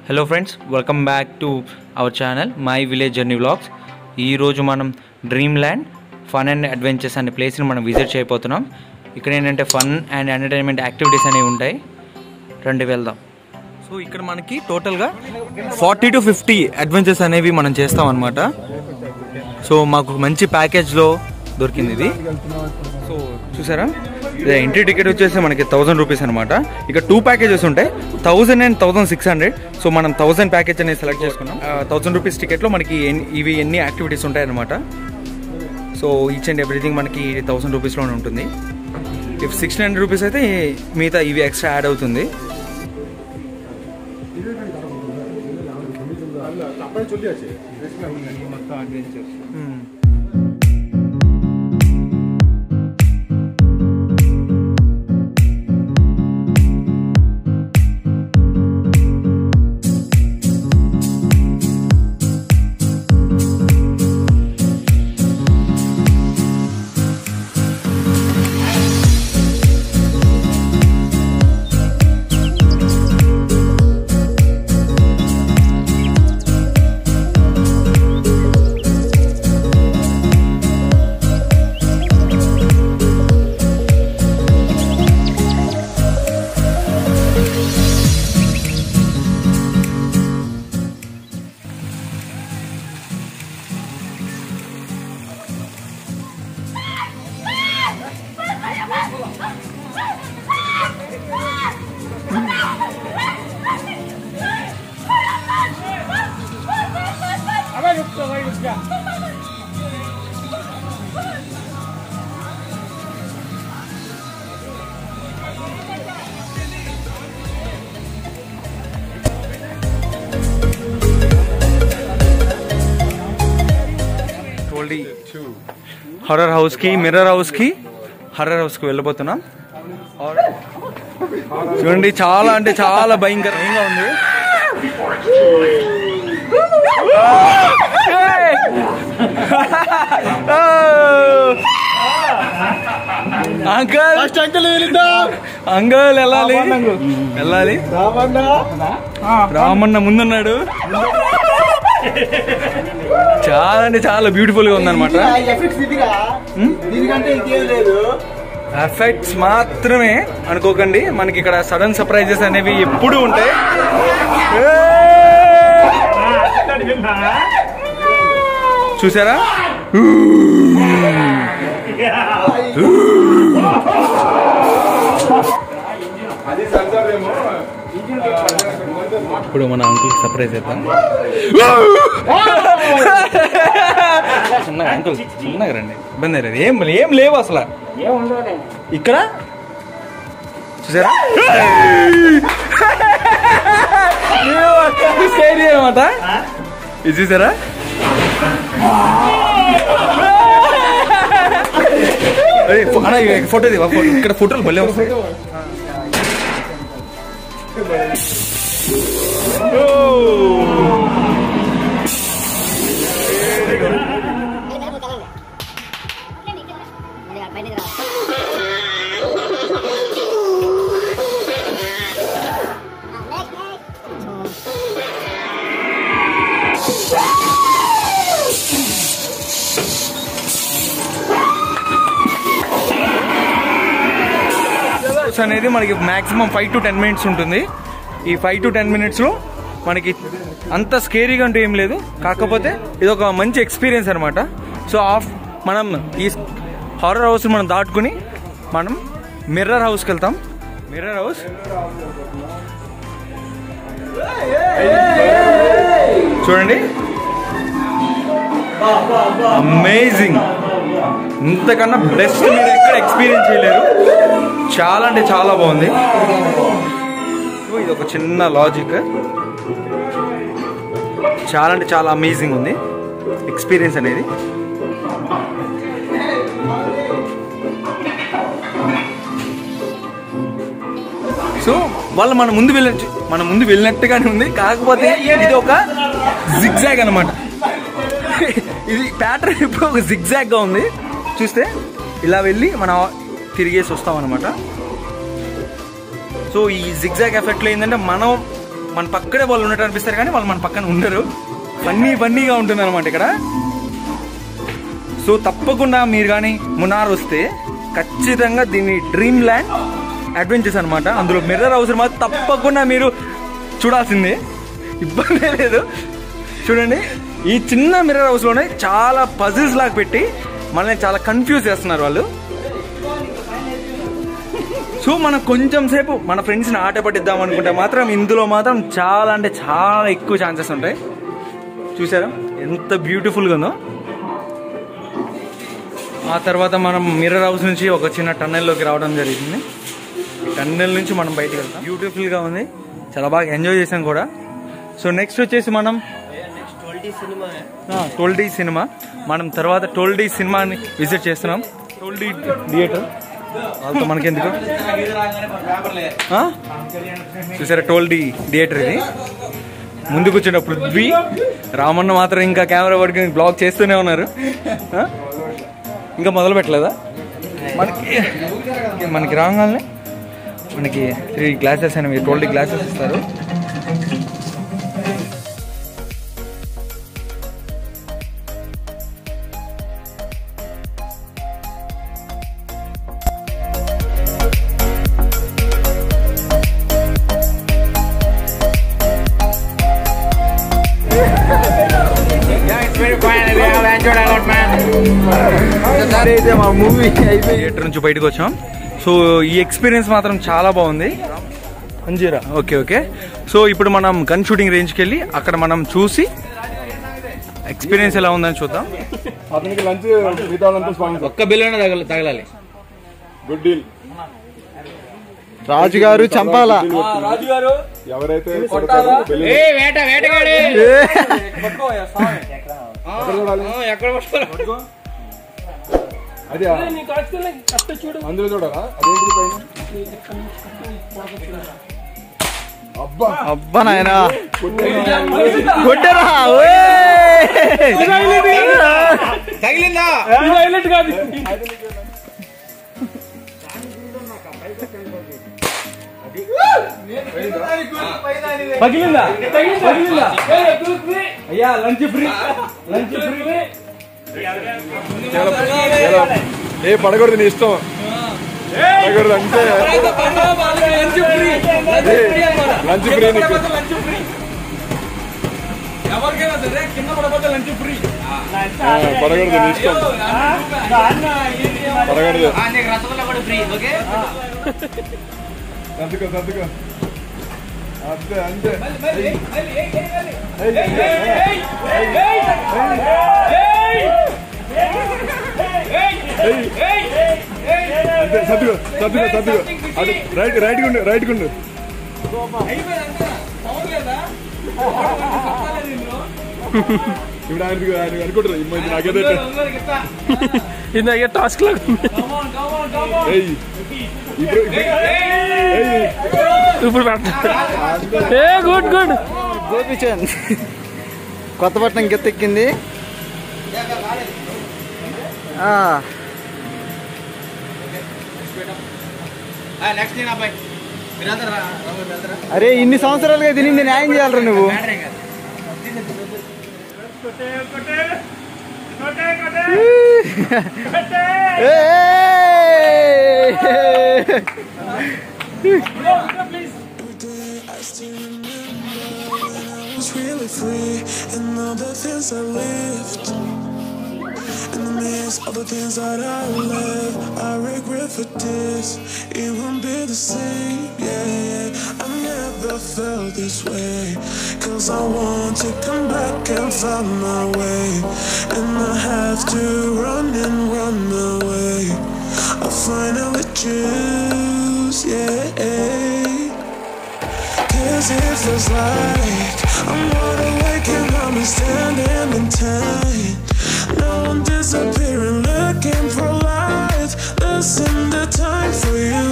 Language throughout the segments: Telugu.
Hello friends, welcome back to our channel my village journey vlogs. ఈరోజు మనం dream land fun and adventures అనే ప్లేస్ని మనం విజిట్ చేయబోతున్నాం. ఇక్కడ ఏంటంటే ఫన్ అండ్ ఎంటర్టైన్మెంట్ యాక్టివిటీస్ అనేవి ఉంటాయి. రండి వెళ్దాం. సో ఇక్కడ మనకి టోటల్గా 40 to 50 అడ్వెంచర్స్ అనేవి మనం చేస్తాం అన్నమాట. సో మాకు మంచి ప్యాకేజ్లో దొరికింది ఇది. సో చూసారా, ఎంట్రీ టికెట్ వచ్చేసి మనకి 1000 రూపీస్ అనమాట. ఇక 2 ప్యాకేజెస్ ఉంటాయి, 1000 and 1600. సో మనం 1000 ప్యాకేజ్ అనేది సెలెక్ట్ చేసుకున్నాం. 1000 రూపీస్ టికెట్లో మనకి ఇవి ఎన్ని యాక్టివిటీస్ ఉంటాయి అనమాట. సో ఈచ్ అండ్ ఎవ్రీథింగ్ మనకి 1000 రూపీస్లోనే ఉంటుంది. ఇఫ్ 1600 రూపీస్ అయితే మిగతా ఇవి ఎక్స్ట్రా యాడ్ అవుతుంది. హర్రర్ హౌస్కి, మిర్రర్ హౌస్కి, హర్రర్ హౌస్కి వెళ్ళిపోతున్నాం. చూడండి, చాలా అంటే చాలా భయంకరంగా ఉంది. అంకల్ వెళ్ళాలి వెళ్ళాలి. రామన్న ముందున్నాడు. చాలా అంటే చాలా బ్యూటిఫుల్ గా ఉందన్నమాట. ఎఫెక్ట్స్ మాత్రమే అనుకోకండి, మనకి ఇక్కడ సడన్ సర్ప్రైజెస్ అనేవి ఎప్పుడు ఉంటాయి. చూసారా, ఇప్పుడు మన అంకుల్ సర్ప్రైజ్ అవుతాం. చిన్నగా అంకుల్, చిన్నగా రండి, ఇబ్బంది లేదు. ఏం లేవు అసలు ఇక్కడ. చూసారా, అనమాట ఇది. చూసారా, ఫోటో ఇక్కడ ఫోటోలు భలే వస్తాయి. అనేది మనకి మాక్సిమం 5 to 10 minutes ఉంటుంది. ఈ 5 to 10 minutesలో మనకి అంత స్కేరీగా అంటే ఏం లేదు, కాకపోతే ఇది ఒక మంచి ఎక్స్పీరియన్స్ అనమాట. సో మనం ఈ హారర్ హౌస్ మనం దాటుకుని మనం మిర్రర్ హౌస్కి వెళ్తాం. మిర్రర్ హౌస్ చూడండి, అమేజింగ్. ఇంతకన్నా బెస్ట్ మీరు ఎక్కడ ఎక్స్పీరియన్స్ చేయలేరు. చాలా అంటే చాలా బాగుంది. ఇది ఒక చిన్న లాజిక్, చాలా అంటే చాలా అమేజింగ్ ఉంది ఎక్స్పీరియన్స్ అనేది. సో వాళ్ళు మన ముందు వెళ్ళినట్టుగానే ఉంది, కాకపోతే ఇది ఒక జిగ్జాగ్ అనమాట. ఇది ప్యాటర్న్ ఇప్పుడు ఒక జిగ్జాగ్ గా ఉంది. చూస్తే ఇలా వెళ్ళి మనం తిరిగేసి వస్తాం అనమాట. సో ఈ జిగ్జాగ్ ఎఫెక్ట్లో ఏంటంటే మన పక్కనే వాళ్ళు ఉన్నట్టు అనిపిస్తారు కానీ వాళ్ళు మన పక్కన ఉండరు. ఫన్నీగా ఉంటుంది అనమాట ఇక్కడ. సో తప్పకుండా మీరు కానీ మున్నార్ వస్తే ఖచ్చితంగా దీన్ని డ్రీమ్ ల్యాండ్ అడ్వెంచర్స్ అనమాట. అందులో మిర్రర్ హౌస్ మాత్రం తప్పకుండా మీరు చూడాల్సిందే, ఇబ్బంది లేదు. చూడండి, ఈ చిన్న మిర్రర్ హౌస్లోనే చాలా పజిల్స్ లాగా పెట్టి మనల్ని చాలా కన్ఫ్యూజ్ చేస్తున్నారు వాళ్ళు. సో మనం కొంచెం సేపు మన ఫ్రెండ్స్ని ఆట పట్టిద్దాం అనుకుంటే మాత్రం ఇందులో మాత్రం చాలా అంటే చాలా ఎక్కువ ఛాన్సెస్ ఉంటాయి. చూసారా ఎంత బ్యూటిఫుల్గా ఉందో. ఆ తర్వాత మనం మిర్రర్ హౌస్ నుంచి ఒక చిన్న టన్నెల్లోకి రావడం జరిగింది. ఈ టన్నెల్ నుంచి మనం బయటకు వెళ్తాం. బ్యూటిఫుల్గా ఉంది, చాలా బాగా ఎంజాయ్ చేసాం కూడా. సో నెక్స్ట్ వచ్చేసి మనం 12D సినిమా. మనం తర్వాత 12D సినిమాని విజిట్ చేస్తున్నాం. 12D థియేటర్ వాళ్ళతో మనకెందుకు. చూసారా 12D థియేటర్ ఇది. ముందు కూర్చున్న పృథ్వీ, రామన్న మాత్రం ఇంకా కెమెరా పట్టుకుని బ్లాగ్ చేస్తూనే ఉన్నారు. ఇంకా మొదలు పెట్టలేదా? మనకి రాగానే మనకి 3 గ్లాసెస్ అనేవి 12 గ్లాసెస్ ఇస్తారు. థియేటర్ నుంచి బయటకు వచ్చాం. సో ఈ ఎక్స్పీరియన్స్ మాత్రం చాలా బాగుంది. అంజీరా ఓకే. సో ఇప్పుడు మనం గన్ షూటింగ్ రేంజ్కి వెళ్ళి అక్కడ మనం చూసి ఎక్స్పీరియన్స్ ఎలా ఉందని చూద్దాం. అతనికి లంచ్ ఒక్క బిల్ తగలాలి. Good deal. రాజుగారు చంపాలా. రాజుగారు ఎవరైతే అదే అందులో చూడరా అదేంటి పైన. అబ్బా అబ్బా నాయనా కొట్టరా తగిలిందా? పగిలిందా? అయ్యా లంచ్ ఫ్రీ. ఏ పడకూడదు, నీ ఇష్టం. పడకూడదు అంటే లంచ్ ఫ్రీ నీకు. పడకూడదు, నీ ఇష్టం. పడకూడదు. సర్దుకో అంతే అంతే. సర్దుకో అటు రైట్ గుండు. ఇప్పుడు ఆయన అనుకుంటారు నాకేదో ఇందాక టాస్క్ లాగా ఇప్పుడు గుడ్ గోపిచంద్ కొత్తపట్నం గెత్తెక్కింది. అరే ఇన్ని సంవత్సరాలుగా తినింది న్యాయం చేయాలరా నువ్వు. Really free and all the things I lived, in the midst of the things that I live, I regret for this. It won't be the same. Yeah, I never felt this way, 'cause I want to come back and find my way, and I have to run away. I finally choose, yeah. 'Cause it feels like I'm wide awake and I'm standing in time. No one disappearing, looking for life. Listen the time for you.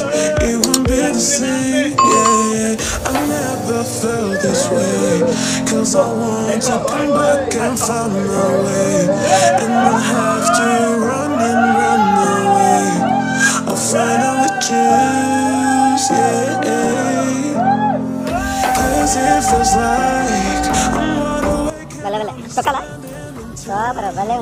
it won't be the same. Yeah, I never felt this way, 'cause I want to come back and find my way, and I have to run and run away. I'll finally choose, yeah, 'cause it feels like I'm wide awake. Vale, vale. Tócala. Sopra, vale.